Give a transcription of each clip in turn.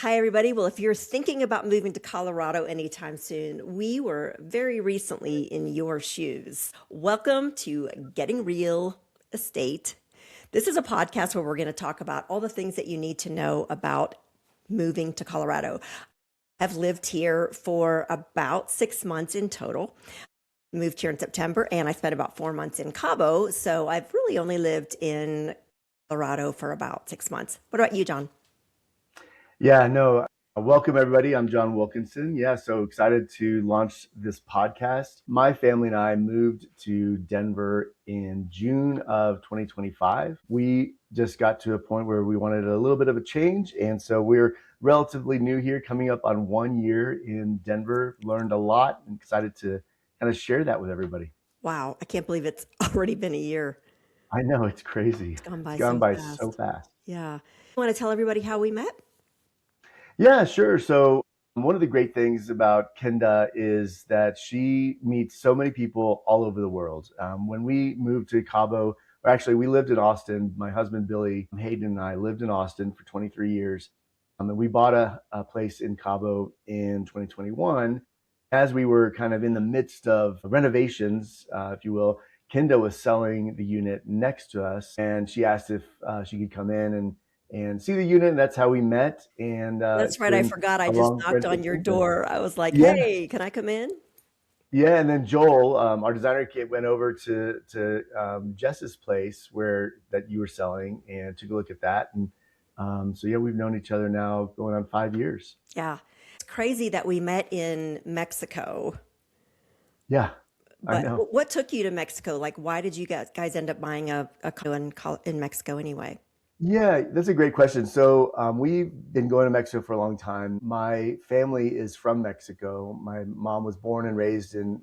Hi, everybody. Well, if you're thinking about moving to Colorado anytime soon, we were very recently in your shoes. Welcome to Getting Real Estate. This is a podcast where we're going to talk about all the things that you need to know about moving to Colorado. I've lived here for about 6 months in total. Moved here in September and I spent about 4 months in Cabo. So I've really only lived in Colorado for about 6 months. What about you, John? Yeah, no, welcome everybody. I'm John Wilkinson. Yeah, so excited to launch this podcast. My family and I moved to Denver in June of 2025. We just got to a point where we wanted a little bit of a change. And so we're relatively new here, coming up on 1 year in Denver, learned a lot and excited to kind of share that with everybody. Wow, I can't believe it's already been a year. I know it's crazy. It's gone It's by gone so by so fast. fast. Yeah. Want to tell everybody how we met? Yeah, sure. So one of the great things about Kenda is that she meets so many people all over the world. When we moved to Cabo, or actually we lived in Austin, my husband Billy Hayden and I lived in Austin for 23 years. And we bought a place in Cabo in 2021. As we were kind of in the midst of renovations, if you will, Kenda was selling the unit next to us, and she asked if she could come in and see the unit. And that's how we met. And That's it's right. I been forgot. I a just long knocked thread on your since then. door. I was like, Yeah, hey, can I come in? yeah. And then Joel, our designer kit, went over to Jess's place where that you were selling and took a look at that. And so yeah, we've known each other now going on 5 years. Yeah. It's crazy that we met in Mexico. Yeah, I But know. what took you to Mexico? Like, why did you guys end up buying a condo in Mexico anyway? Yeah, that's a great question. So we've been going to Mexico for a long time. My family is from Mexico. My mom was born and raised in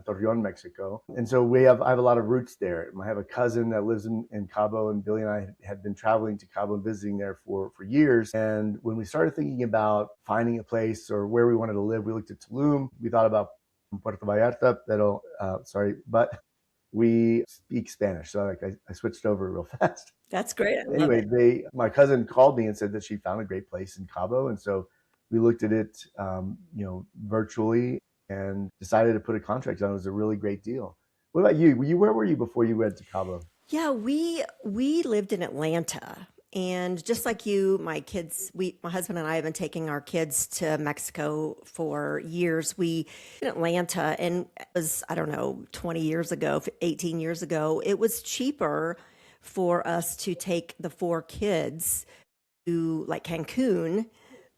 Torreon, Mexico, and so I have a lot of roots there. I have a cousin that lives in Cabo, and Billy and I had been traveling to Cabo and visiting there for years. And when we started thinking about finding a place or where we wanted to live, we looked at Tulum. We thought about Puerto Vallarta, but we speak Spanish, so I switched over real fast. That's great. I love Anyway, it. my cousin called me and said that she found a great place in Cabo, and so we looked at it, virtually, and decided to put a contract on. It was a really great deal. What about you? Where were you before you went to Cabo? Yeah, we lived in Atlanta. And just like you, my husband and I have been taking our kids to Mexico for years. We in Atlanta, and it was, I don't know, 20 years ago, 18 years ago, it was cheaper for us to take the four kids to like Cancun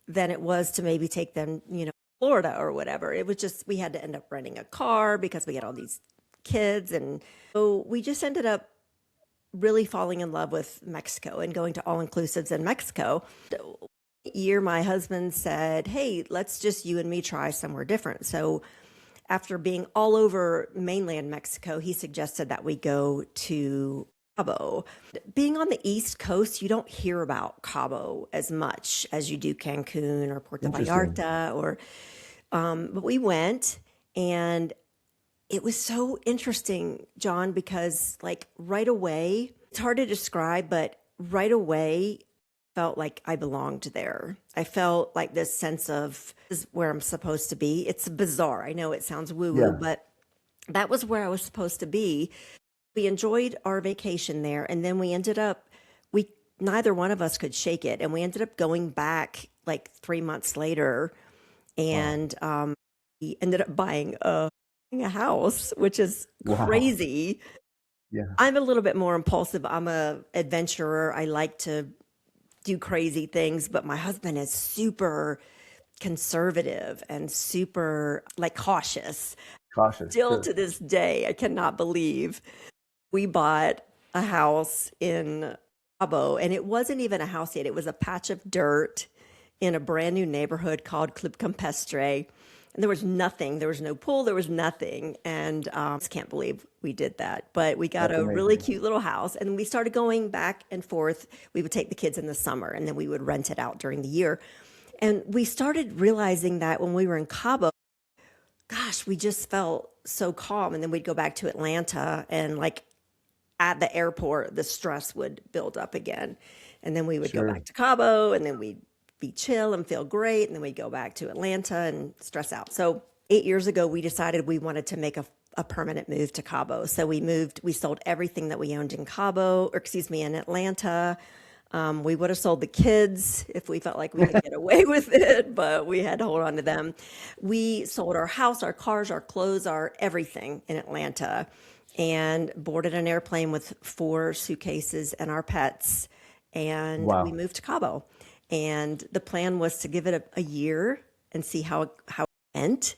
than it was to maybe take them, Florida or whatever. It was just we had to end up renting a car because we had all these kids, and so we just ended up really falling in love with Mexico and going to all inclusives in Mexico. Year my husband said, "Hey, let's just you and me try somewhere different." So after being all over mainland Mexico, he suggested that we go to Cabo. Being on the East Coast, you don't hear about Cabo as much as you do Cancun or Puerto Interesting. Vallarta or but we went, and it was so interesting, John, because like right away, it's hard to describe, but right away felt like I belonged there. I felt like this sense of this is where I'm supposed to be. It's bizarre. I know it sounds woo woo, Yeah. but that was where I was supposed to be. We enjoyed our vacation there, and then we ended up we neither one of us could shake it, and we ended up going back like 3 months later, Wow. and we ended up buying a house, which is Wow. crazy. Yeah. I'm a little bit more impulsive. I'm a adventurer. I like to do crazy things, but my husband is super conservative and super like cautious. Cautious. Still Sure. to this day, I cannot believe we bought a house in Cabo, and it wasn't even a house yet. It was a patch of dirt in a brand new neighborhood called Club Campestre. And there was nothing. There was no pool. There was nothing. And I just can't believe we did that. But we got That's a really amazing. cute little house, and we started going back and forth. We would take the kids in the summer, and then we would rent it out during the year. And we started realizing that when we were in Cabo, gosh, we just felt so calm. And then we'd go back to Atlanta, and like at the airport, the stress would build up again. And then we would go Sure. back to Cabo, and then we'd be chill and feel great. And then we'd go back to Atlanta and stress out. So 8 years ago, we decided we wanted to make a permanent move to Cabo. So we sold everything that we owned in Cabo, or excuse me, in Atlanta. We would have sold the kids if we felt like we could get away with it, but we had to hold on to them. We sold our house, our cars, our clothes, our everything in Atlanta, and boarded an airplane with 4 suitcases and our pets. And we Wow. moved to Cabo. And the plan was to give it a year and see how it went,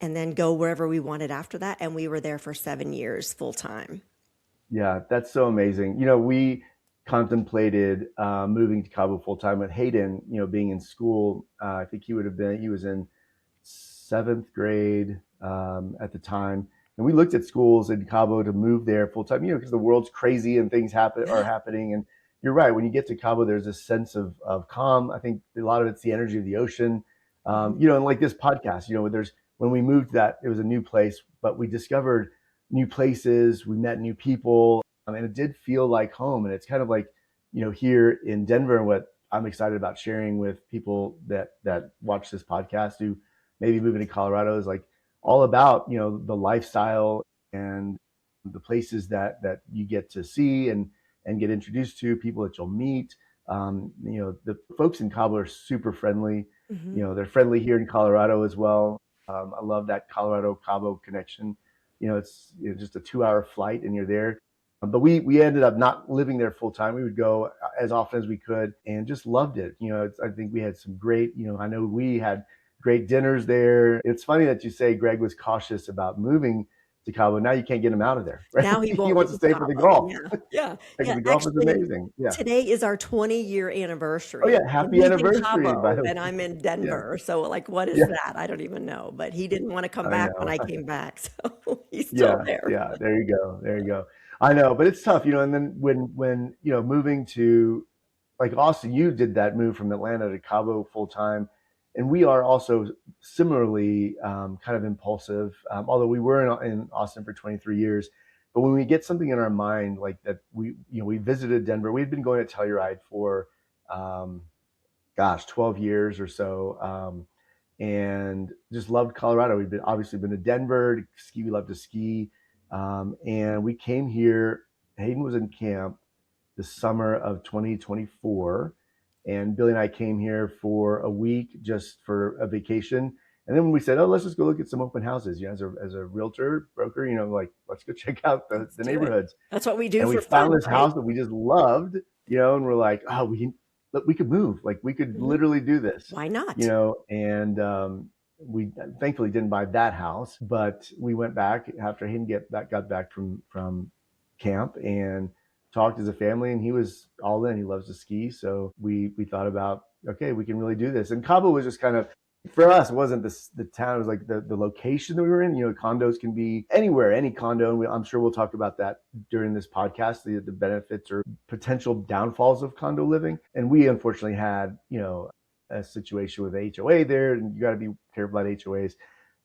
and then go wherever we wanted after that. And we were there for 7 years full time. Yeah, that's so amazing. We contemplated moving to Cabo full time with Hayden, being in school. I think he was in seventh grade at the time. And we looked at schools in Cabo to move there full time, because the world's crazy and things are Yeah. happening. And you're right. When you get to Cabo, there's a sense of calm. I think a lot of it's the energy of the ocean. Mhm. And like this podcast, when we moved that, it was a new place, but we discovered new places, we met new people, and it did feel like home. And it's kind of like, here in Denver, and what I'm excited about sharing with people that watch this podcast who maybe moving to Colorado is like all about, the lifestyle and the places that you get to see and get introduced to, people that you'll meet. The folks in Cabo are super friendly. Mhm. They're friendly here in Colorado as well. I love that Colorado Cabo connection. It's just a 2 hour flight and you're there. But we ended up not living there full time. We would go as often as we could and just loved it. I think we had some great, I know we had great dinners there. It's funny that you say Greg was cautious about moving to Cabo. Now you can't get him out of there, right? Now he He won't wants to leave stay for the Cabo. golf. Yeah, yeah, Like yeah. the golf is Actually, amazing. Yeah. today is our 20-year Oh anniversary, yeah. and Happy he's in anniversary, by Cabo, the and way. I'm in Yeah. Denver. So, like, what is Yeah. that? I don't even know. But he didn't want to come I back when know. I came back, so he's still Yeah, there. yeah. There you go. There you go. I know, but it's tough, And then when moving to like Austin, you did that move from Atlanta to Cabo full time, and we are also similarly kind of impulsive. Although we were in Austin for 23 years, but when we get something in our mind like that, we visited Denver. We'd been going to Telluride for um, 12 years or so. And just loved Colorado. We've obviously been to Denver to ski. We love to ski. And we came here. Hayden was in camp the summer of 2024. And Billy and I came here for a week just for a vacation. And then when we said, oh, let's just go look at some open houses, as a realtor, broker, like, let's go check out Let's the do it. neighborhoods. That's what we do And we for found fun, this right? house that we just loved, and we're like, oh, we could move, like we could Mhm. literally do this, Why not? and we thankfully didn't buy that house, but we went back after he got back from camp and talked as a family, and he was all in. He loves to ski, so we thought about, okay, we can really do this. And Cabo was just kind of, for us, it wasn't the town. It was like the location that we were in. Condos can be anywhere, any condo. And I'm sure we'll talk about that during this podcast, the benefits or potential downfalls of condo living. And we unfortunately had, a situation with HOA there, and you got to be careful about HOAs.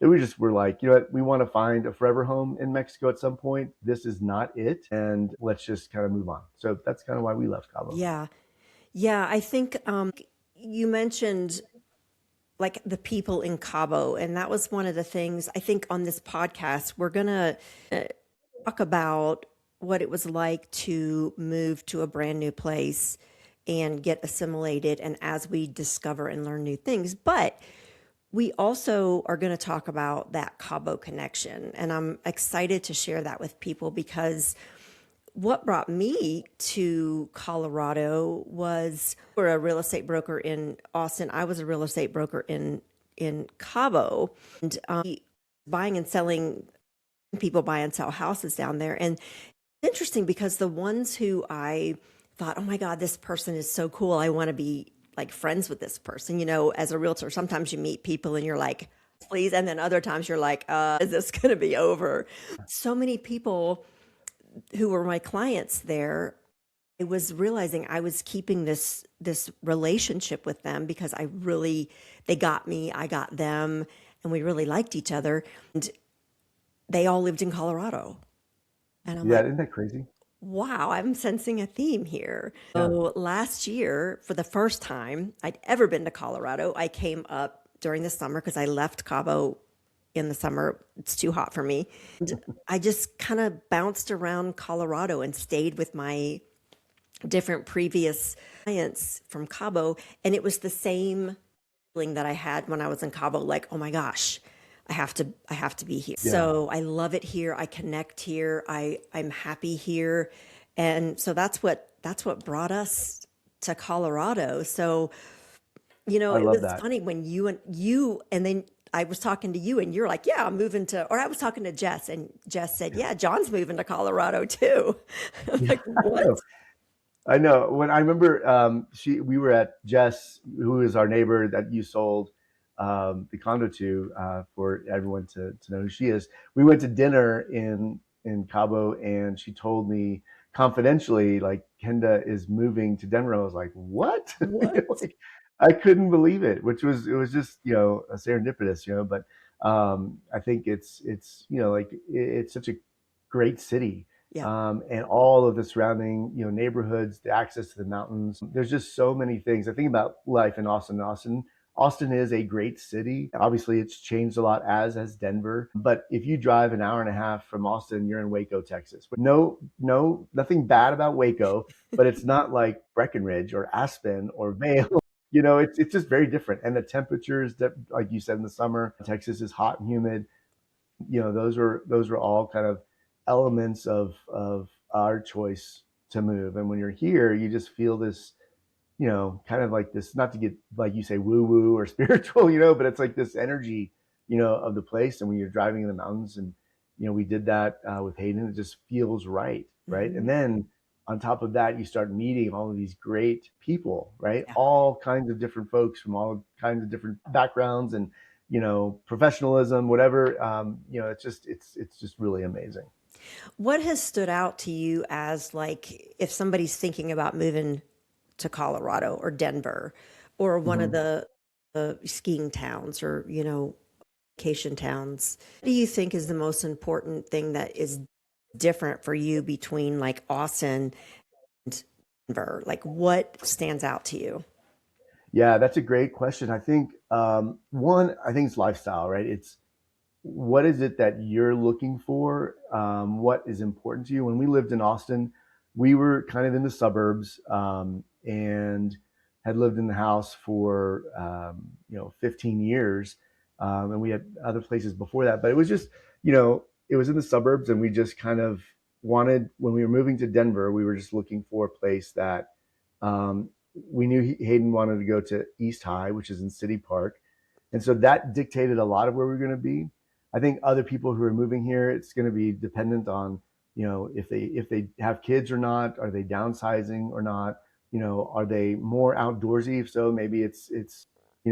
That we just were like, what, we want to find a forever home in Mexico at some point. This is not it, and let's just kind of move on. So that's kind of why we left Cabo. Yeah, yeah. I think you mentioned like the people in Cabo, and that was one of the things I think on this podcast we're gonna talk about what it was like to move to a brand new place and get assimilated, and as we discover and learn new things. But we also are going to talk about that Cabo connection, and I'm excited to share that with people because what brought me to Colorado was we're a real estate broker in Austin. I was a real estate broker in Cabo, and buying and selling, people buy and sell houses down there. And it's interesting because the ones who I thought, oh my God, this person is so cool. I want to be like friends with this person. As a realtor, sometimes you meet people and you're like, please. And then other times you're like, is this going to be over? So many people who were my clients there, I was realizing I was keeping this relationship with them because they got me, I got them, and we really liked each other. And they all lived in Colorado. And I'm Yeah, like, isn't that crazy? Wow, I'm sensing a theme here. Yeah. So last year, for the first time I'd ever been to Colorado, I came up during the summer because I left Cabo in the summer. It's too hot for me. And I just kind of bounced around Colorado and stayed with my different previous clients from Cabo. And it was the same feeling that I had when I was in Cabo, like, oh my gosh, I have to be here. Yeah. So I love it here. I connect here. I'm happy here. And so that's what brought us to Colorado. So, I it love was that. funny when and then I was talking to you and you're like, yeah, I'm moving to, or I was talking to Jess and Jess said, Yeah. yeah, John's moving to Colorado too. I'm Yeah. like, I what? know. I know. When I remember, we were at Jess, who is our neighbor that you sold the condo to, for everyone to know who she is. We went to dinner in Cabo, and she told me confidentially, like, Kenda is moving to Denver. I was like, what? What? Like, I couldn't believe it, which was, it was just, a serendipitous, but I think it's like, it's such a great city, Yeah. and all of the surrounding, neighborhoods, the access to the mountains. There's just so many things. I think about life in Austin. Austin is a great city. Obviously, it's changed a lot, as has Denver. But if you drive an hour and a half from Austin, you're in Waco, Texas. No, no, nothing bad about Waco, but it's not like Breckenridge or Aspen or Vail. It's just very different. And the temperatures that, like you said, in the summer, Texas is hot and humid. Those are all kind of elements of our choice to move. And when you're here, you just feel this, kind of like this, not to get, like you say, woo woo or spiritual, but it's like this energy, of the place. And when you're driving in the mountains, and we did that with Hayden, it just feels right, right. And Hmm. then on top of that, you start meeting all of these great people, right? Yeah. All kinds of different folks from all kinds of different backgrounds and professionalism, whatever. It's just really amazing. What has stood out to you as like if somebody's thinking about moving to Colorado or Denver or one of Hmm. the skiing towns or, vacation towns? What do you think is the most important thing that is different for you between like Austin and Denver? Like what stands out to you? Yeah, that's a great question. I think one, I think it's lifestyle, right? It's what is it that you're looking for? What is important to you? When we lived in Austin, we were kind of in the suburbs, and had lived in the house for 15 years, and we had other places before that. But it was just, it was in the suburbs, and we just kind of wanted, when we were moving to Denver, we were just looking for a place that, we knew Hayden wanted to go to East High, which is in City Park, and so that dictated a lot of where we were going to be. I think other people who are moving here, it's going to be dependent on, if they have kids or not, are they downsizing or not, are they more outdoorsy? If so, maybe it's they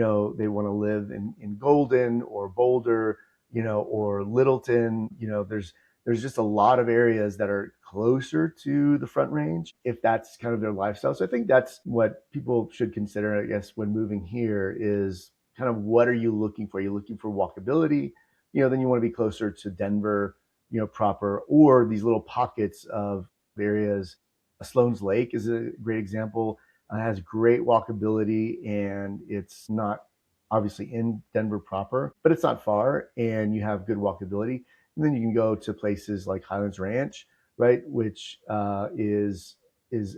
want to live in Golden or Boulder, or Littleton. There's just a lot of areas that are closer to the Front Range if that's kind of their lifestyle. So I think that's what people should consider, I guess, when moving here is kind of what are you looking for? Are you looking for walkability? Then you want to be closer to Denver, proper, or these little pockets of areas. Sloan's Lake is a great example. Has great walkability, and it's not obviously in Denver proper, but it's not far, and you have good walkability. And then you can go to places like Highlands Ranch, right, which is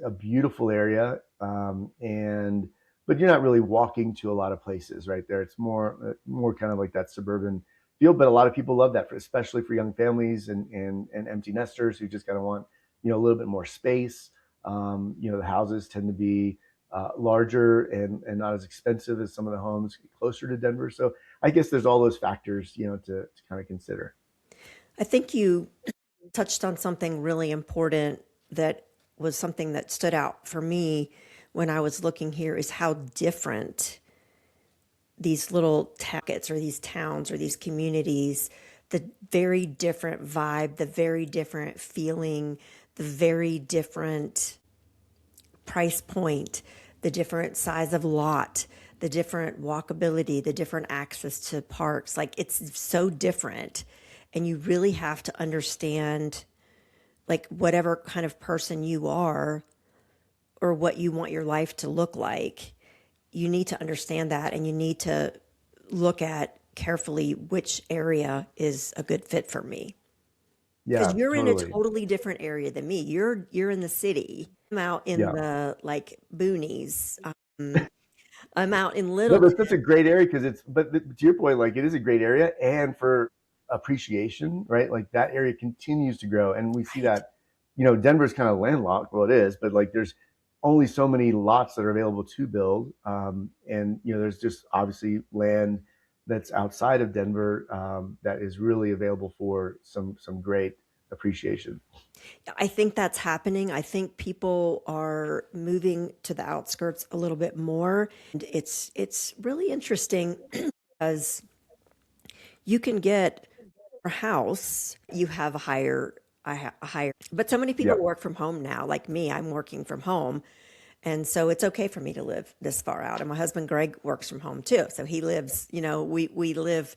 a beautiful area, and but you're not really walking to a lot of places right there. It's more kind of like that suburban feel. But a lot of people love that, especially for young families and empty nesters who just kind of want a little bit more space. The houses tend to be larger and not as expensive as some of the homes closer to Denver. So I guess there's all those factors to kind of consider. I think you touched on something really important that was something that stood out for me when I was looking here is how different these little pockets or these towns or these communities, the very different vibe, the very different feeling, the very different price point, the different size of lot, the different walkability, the different access to parks. Like it's so different. And you really have to understand like whatever kind of person you are or what you want your life to look like, you need to understand that and you need to look at carefully which area is a good fit for me. Because Yeah, you're in a totally. totally different area than me. You're in the city. I'm out in Yeah. the like boonies. I'm out in No, but it's Littleton. such a great area because to your point, like it is a great area and for appreciation, right? Like that area continues to grow. And we see Right. that, Denver's kind of landlocked. Well, it is, but like there's only so many lots that are available to build. And, there's just obviously land that's outside of Denver that is really available for some great appreciation. I think that's happening. I think people are moving to the outskirts a little bit more. And it's really interesting because you can get a house, you have a higher, but so many people Yeah. work from home now. Like me, I'm working from home. And so it's okay for me to live this far out. And my husband Greg works from home too. So he lives, we live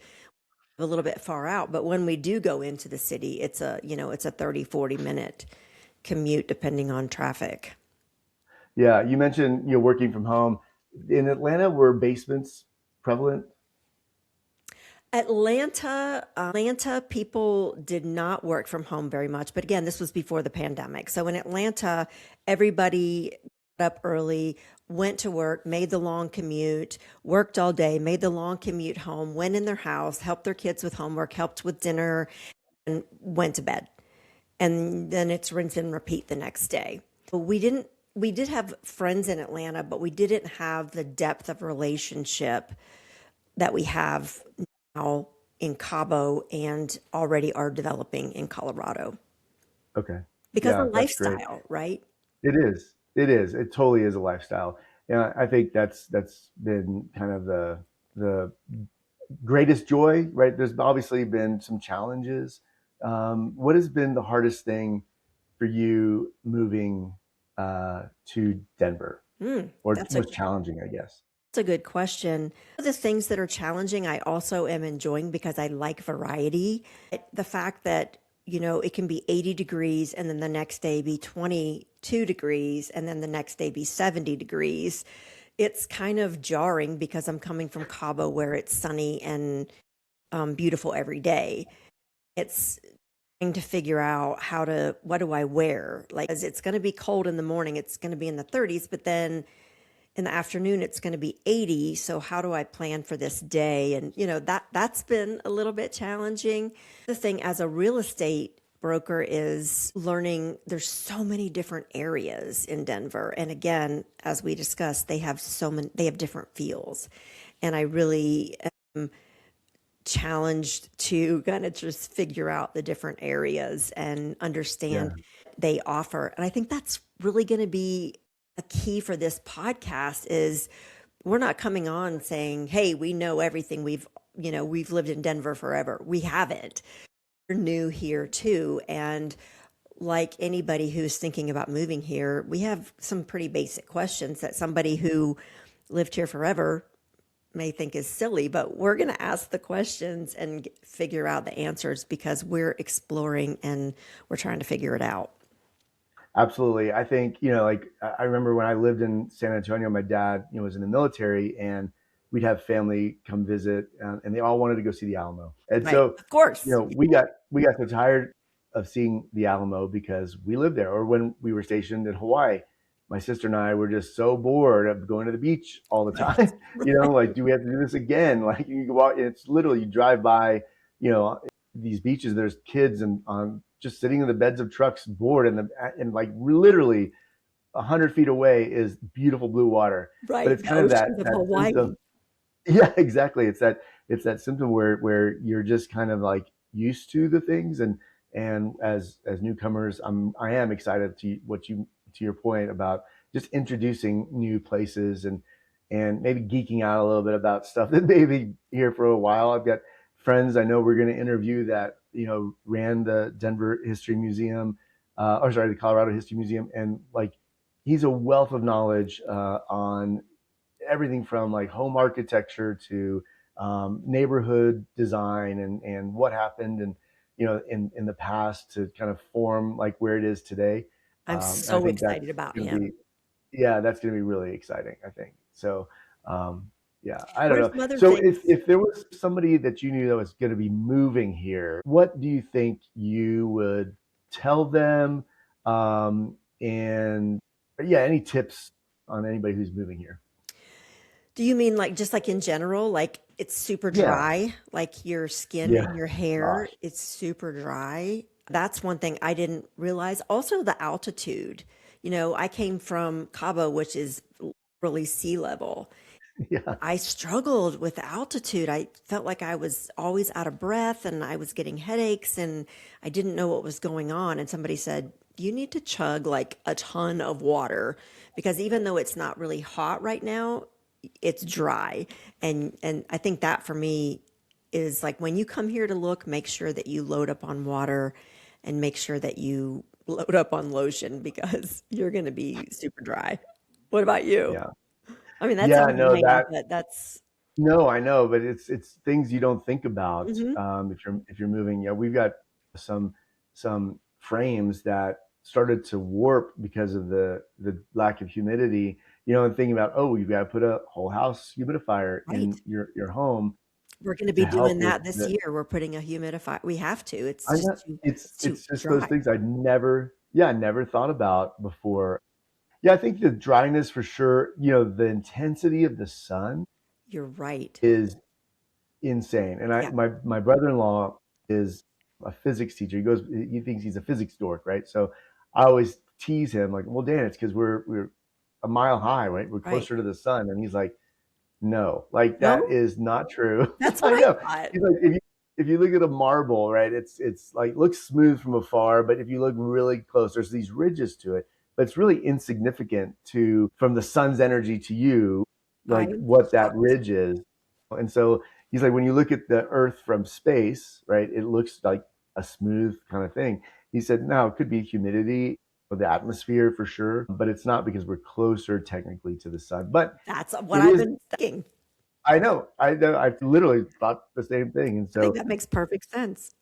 a little bit far out, but when we do go into the city, it's a 30-40 minute commute depending on traffic. Yeah. You mentioned, working from home. In Atlanta, were basements prevalent? Atlanta people did not work from home very much, but again, this was before the pandemic. So in Atlanta, everybody got up early, went to work, made the long commute, worked all day, made the long commute home, went in their house, helped their kids with homework, helped with dinner, and went to bed. And then it's rinse and repeat the next day. We did have friends in Atlanta, but we didn't have the depth of relationship that we have now in Cabo and already are developing in Colorado Okay. because Yeah, of that's great. lifestyle, right? It is. It is. It totally is a lifestyle. Yeah, I think that's been kind of the greatest joy, right? There's obviously been some challenges. What has been the hardest thing for you moving to Denver, Mm, or that's a most challenging, I guess? that's a good question. The things that are challenging, I also am enjoying because I like variety. The fact that, it can be 80 degrees and then the next day be 22 degrees and then the next day be 70 degrees. It's kind of jarring because I'm coming from Cabo where it's sunny and beautiful every day. It's trying to figure out what do I wear? Like, 'cause it's going to be cold in the morning, it's going to be in the 30s, but then in the afternoon it's going to be 80. So how do I plan for this day? And that's been a little bit challenging. The thing as a real estate broker is learning there's so many different areas in Denver. And again, as we discussed, they have different feels. And I really am challenged to kind of just figure out the different areas and understand Yeah, they offer. And I think that's really going to be a key for this podcast is we're not coming on saying, "Hey, we know everything. We've lived in Denver forever." We haven't. We're new here too, and like anybody who's thinking about moving here, we have some pretty basic questions that somebody who lived here forever may think is silly, but we're going to ask the questions and figure out the answers because we're exploring and we're trying to figure it out. absolutely. I think, like I remember when I lived in San Antonio, my dad, was in the military, and we'd have family come visit, and they all wanted to go see the Alamo. And Right. so, Of course. we got so tired of seeing the Alamo because we lived there. Or when we were stationed in Hawaii, my sister and I were just so bored of going to the beach all the Right. time. Right. Like, do we have to do this again? Like, you go out, it's literally you drive by, you know, these beaches. There's kids and on just sitting in the beds of trucks, bored, and like literally 100 feet away is beautiful blue water. But Right. it's The kind of that oceans of that Hawaii. symptom. Yeah, exactly. It's that symptom where you're just kind of like used to the things, and as newcomers, I am excited to your point about just introducing new places, and maybe geeking out a little bit about stuff that may be here for a while. I've got friends I know we're going to interview that ran the Denver History Museum, or sorry, the Colorado History Museum, and like he's a wealth of knowledge on everything from like home architecture to neighborhood design and what happened, and in the past to kind of form like where it is today. I'm And I so think excited that's about going to him. be, yeah, that's going to be really exciting, I think. So, yeah, I What don't are know. some other So things? if there was somebody that you knew that was going to be moving here, what do you think you would tell them? And yeah, any tips on anybody who's moving here? Do you mean like just like in general, like it's super Yeah, dry, like your skin yeah, and your hair, gosh, it's super dry. That's one thing I didn't realize. Also, the altitude. I came from Cabo, which is really sea level. yeah, I struggled with the altitude. I felt like I was always out of breath and I was getting headaches and I didn't know what was going on. And somebody said, you need to chug like a ton of water because even though it's not really hot right now, it's dry. And I think that for me is like when you come here to look, make sure that you load up on water and make sure that you load up on lotion because you're going to be super dry. What about you? yeah, I mean, that yeah. sounds No, lame, that but that's no, I know, but it's things you don't think about mhm, if you're moving. Yeah, we've got some some frames that started to warp because of the lack of humidity. And thinking about, oh, you've got to put a whole house humidifier right. in your home We're gonna to be doing help with that this the. year. We're putting a humidifier. We have to. It's I just know too it's it's too it's just those dry. things I never thought about before. Yeah, I think the dryness for sure. The intensity of the sun You're right. is insane. And Yeah, my brother-in-law is a physics teacher. He thinks he's a physics dork, right? So I always tease him like, well, Dan, it's because we're a mile high, right? We're right. closer to the sun. And he's like, no, like that No? is not true. That's what I I know. thought. He's like, if you look at a marble, right, it's like looks smooth from afar, but if you look really close, there's these ridges to it. But it's really insignificant to from the sun's energy to you, like I'm what that shocked. ridge is. And so he's like, when you look at the Earth from space, right, it looks like a smooth kind of thing. He said, no, it could be humidity or the atmosphere for sure, but it's not because we're closer technically to the sun. But That's what it I've is been thinking. I know. I literally thought the same thing. And I think so, that makes perfect sense.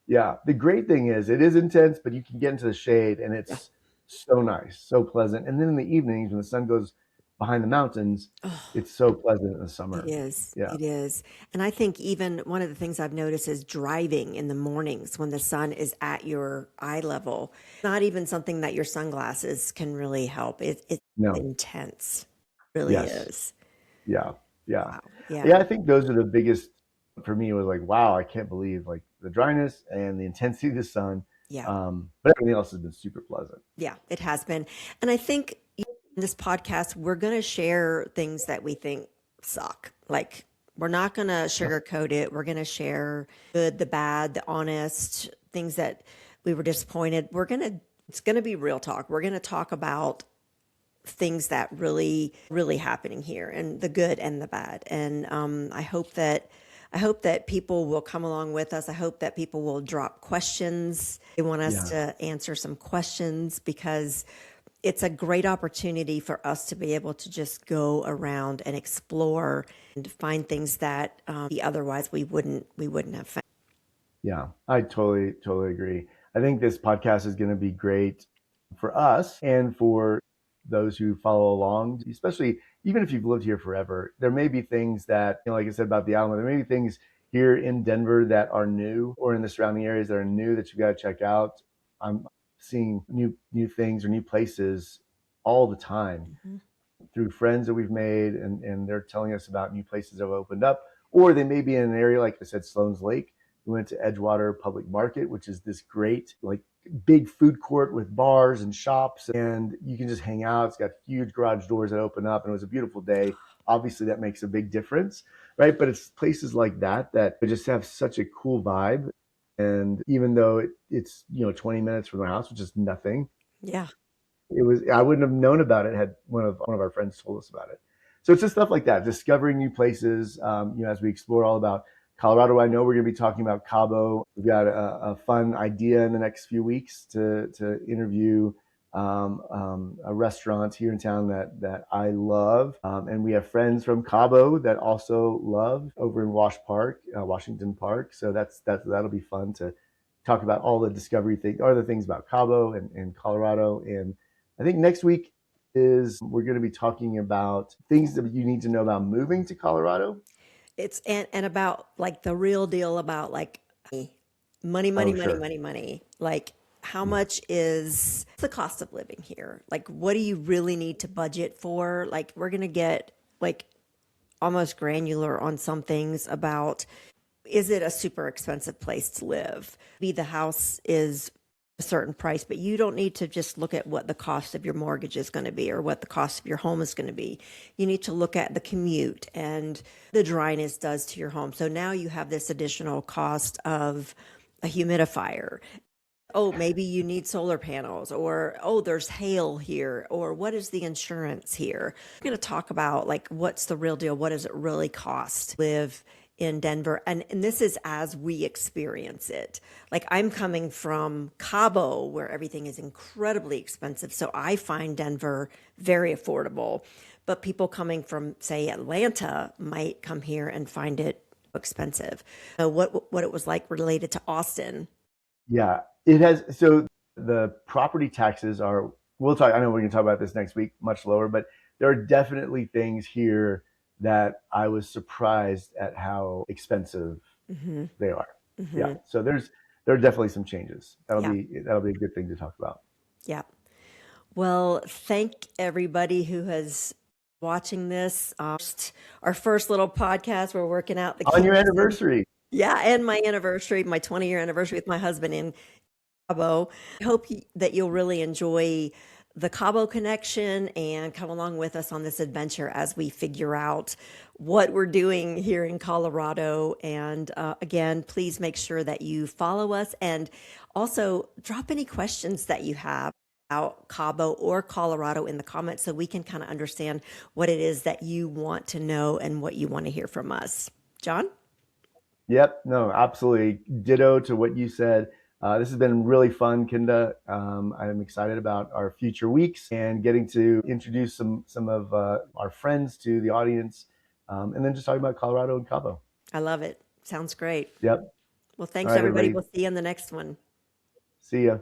yeah, the great thing is it is intense, but you can get into the shade and Yeah. it's so nice, so pleasant. And then in the evenings when the sun goes behind the mountains, Oh, it's so pleasant in the it summer. is. Yeah. It is. And I think even one of the things I've noticed is driving in the mornings when the sun is at your eye level. Not even something that your sunglasses can really help. It's No. intense. It really Yes. is. Yeah. Yeah. Wow. Yeah. Yeah. I think those are the biggest for me was like, wow, I can't believe like the dryness and the intensity of the sun. Yeah. But everything else has been super pleasant. Yeah. It has been. And I think in this podcast, we're going to share things that we think suck. Like, we're not going to Yeah. sugarcoat it. We're going to share good, the bad, the honest things that we were disappointed. It's going to be real talk. We're going to talk about things that really happening here and the good and the bad. And I hope that people will come along with us. I hope that people will drop questions. They want us Yeah. to answer some questions because it's a great opportunity for us to be able to just go around and explore and find things that otherwise we wouldn't have found. Yeah, I totally agree. I think this podcast is going to be great for us and for those who follow along, especially even if you've lived here forever. There may be things that, like I said about the island, there may be things here in Denver that are new or in the surrounding areas that are new that you got to check out. I'm seeing new things or new places all the time Mhm. through friends that we've made, and they're telling us about new places that have opened up, or they may be in an area like I said, Sloan's Lake. We went to Edgewater Public Market, which is this great like big food court with bars and shops, and you can just hang out. It's got huge garage doors that open up, and it was a beautiful day. Obviously, that makes a big difference, right? But it's places like that just have such a cool vibe. And even though it's 20 minutes from my house, which is nothing, Yeah. I wouldn't have known about it had one of our friends told us about it. So it's just stuff like that, discovering new places. As we explore all about Colorado. I know we're going to be talking about Cabo. We've got a fun idea in the next few weeks to interview a restaurant here in town that I love, and we have friends from Cabo that also love over in Washington Park. So that'll be fun to talk about all the discovery things, other things about Cabo and Colorado. And I think next week is we're going to be talking about things that you need to know about moving to Colorado. It's and about like the real deal about like money, money, Oh, money, sure. money, money. Like how Yeah. much is the cost of living here? Like what do you really need to budget for? Like we're gonna get like almost granular on some things about, is it a super expensive place to live? Be the house is a certain price, but you don't need to just look at what the cost of your mortgage is going to be or what the cost of your home is going to be. You need to look at the commute and the dryness does to your home. So now you have this additional cost of a humidifier. Oh, maybe you need solar panels, or oh, there's hail here, or what is the insurance here? We're going to talk about like what's the real deal? What does it really cost to live in Denver? And this is as we experience it. Like I'm coming from Cabo, where everything is incredibly expensive. So I find Denver very affordable. But people coming from, say, Atlanta might come here and find it expensive. So what it was like related to Austin. Yeah, it has. So the property taxes are, we'll talk, I know we're going to talk about this next week, much lower, but there are definitely things here that I was surprised at how expensive Hmm. they are. Yeah. Hmm. So there are definitely some changes. Yeah. That'll be a good thing to talk about. Yeah. Well, thank everybody who has watching this. Our first little podcast. We're working out the On your kinks and anniversary. yeah, and my anniversary, my 20-year anniversary with my husband in Cabo. I hope that you'll really enjoy the Cabo connection and come along with us on this adventure as we figure out what we're doing here in Colorado. And again, please make sure that you follow us and also drop any questions that you have about Cabo or Colorado in the comments so we can kind of understand what it is that you want to know and what you want to hear from us. John? Yep. No, absolutely. Ditto to what you said. This has been really fun, Kenda. I'm excited about our future weeks and getting to introduce some of our friends to the audience, and then just talking about Colorado and Cabo. I love it. Sounds great. Yep. Well, All thanks, right, everybody. everybody. We'll see you in the next one. See ya.